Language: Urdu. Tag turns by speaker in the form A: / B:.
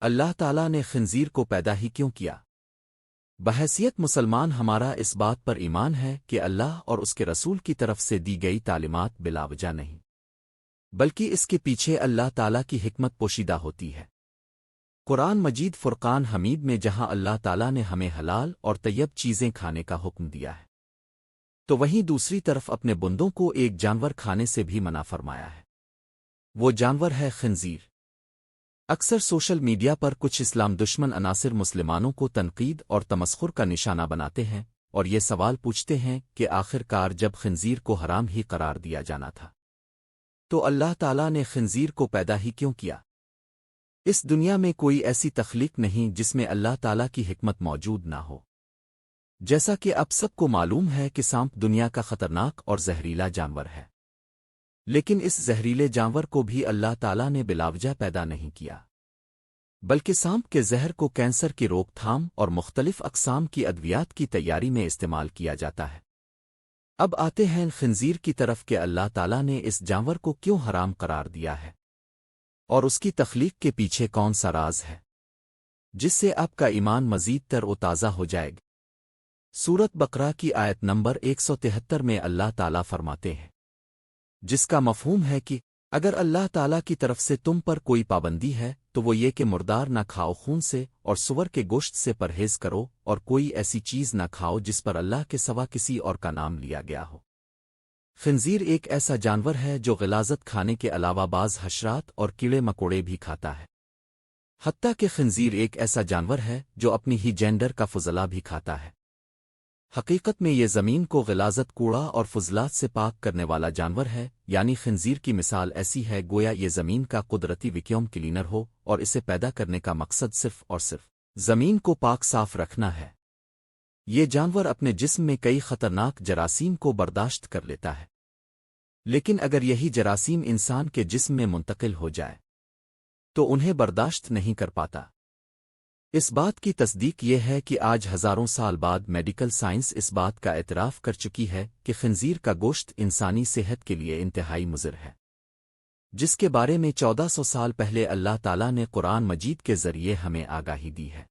A: اللہ تعالیٰ نے خنزیر کو پیدا ہی کیوں کیا؟ بحیثیت مسلمان ہمارا اس بات پر ایمان ہے کہ اللہ اور اس کے رسول کی طرف سے دی گئی تعلیمات بلا وجہ نہیں، بلکہ اس کے پیچھے اللہ تعالیٰ کی حکمت پوشیدہ ہوتی ہے۔ قرآن مجید فرقان حمید میں جہاں اللہ تعالیٰ نے ہمیں حلال اور طیب چیزیں کھانے کا حکم دیا ہے، تو وہیں دوسری طرف اپنے بندوں کو ایک جانور کھانے سے بھی منع فرمایا ہے۔ وہ جانور ہے خنزیر۔ اکثر سوشل میڈیا پر کچھ اسلام دشمن عناصر مسلمانوں کو تنقید اور تمسخر کا نشانہ بناتے ہیں اور یہ سوال پوچھتے ہیں کہ آخر کار جب خنزیر کو حرام ہی قرار دیا جانا تھا تو اللہ تعالیٰ نے خنزیر کو پیدا ہی کیوں کیا؟ اس دنیا میں کوئی ایسی تخلیق نہیں جس میں اللہ تعالیٰ کی حکمت موجود نہ ہو۔ جیسا کہ اب سب کو معلوم ہے کہ سانپ دنیا کا خطرناک اور زہریلا جانور ہے، لیکن اس زہریلے جانور کو بھی اللہ تعالیٰ نے بلاوجہ پیدا نہیں کیا، بلکہ سانپ کے زہر کو کینسر کی روک تھام اور مختلف اقسام کی ادویات کی تیاری میں استعمال کیا جاتا ہے۔ اب آتے ہیں خنزیر کی طرف کہ اللہ تعالیٰ نے اس جانور کو کیوں حرام قرار دیا ہے اور اس کی تخلیق کے پیچھے کون سا راز ہے جس سے آپ کا ایمان مزید تر و تازہ ہو جائے گا۔ سورت بقرہ کی آیت نمبر 173 میں اللہ تعالیٰ فرماتے ہیں، جس کا مفہوم ہے کہ اگر اللہ تعالیٰ کی طرف سے تم پر کوئی پابندی ہے تو وہ یہ کہ مردار نہ کھاؤ، خون سے اور سور کے گوشت سے پرہیز کرو، اور کوئی ایسی چیز نہ کھاؤ جس پر اللہ کے سوا کسی اور کا نام لیا گیا ہو۔ خنزیر ایک ایسا جانور ہے جو غلاظت کھانے کے علاوہ بعض حشرات اور کیڑے مکوڑے بھی کھاتا ہے۔ حتیٰ کہ خنزیر ایک ایسا جانور ہے جو اپنی ہی جینڈر کا فضلہ بھی کھاتا ہے۔ حقیقت میں یہ زمین کو غلاظت، کوڑا اور فضلات سے پاک کرنے والا جانور ہے، یعنی خنزیر کی مثال ایسی ہے گویا یہ زمین کا قدرتی ویکیوم کلینر ہو، اور اسے پیدا کرنے کا مقصد صرف اور صرف زمین کو پاک صاف رکھنا ہے۔ یہ جانور اپنے جسم میں کئی خطرناک جراثیم کو برداشت کر لیتا ہے، لیکن اگر یہی جراثیم انسان کے جسم میں منتقل ہو جائے تو انہیں برداشت نہیں کر پاتا۔ اس بات کی تصدیق یہ ہے کہ آج ہزاروں سال بعد میڈیکل سائنس اس بات کا اعتراف کر چکی ہے کہ خنزیر کا گوشت انسانی صحت کے لیے انتہائی مضر ہے، جس کے بارے میں 1400 سال پہلے اللہ تعالیٰ نے قرآن مجید کے ذریعے ہمیں آگاہی دی ہے۔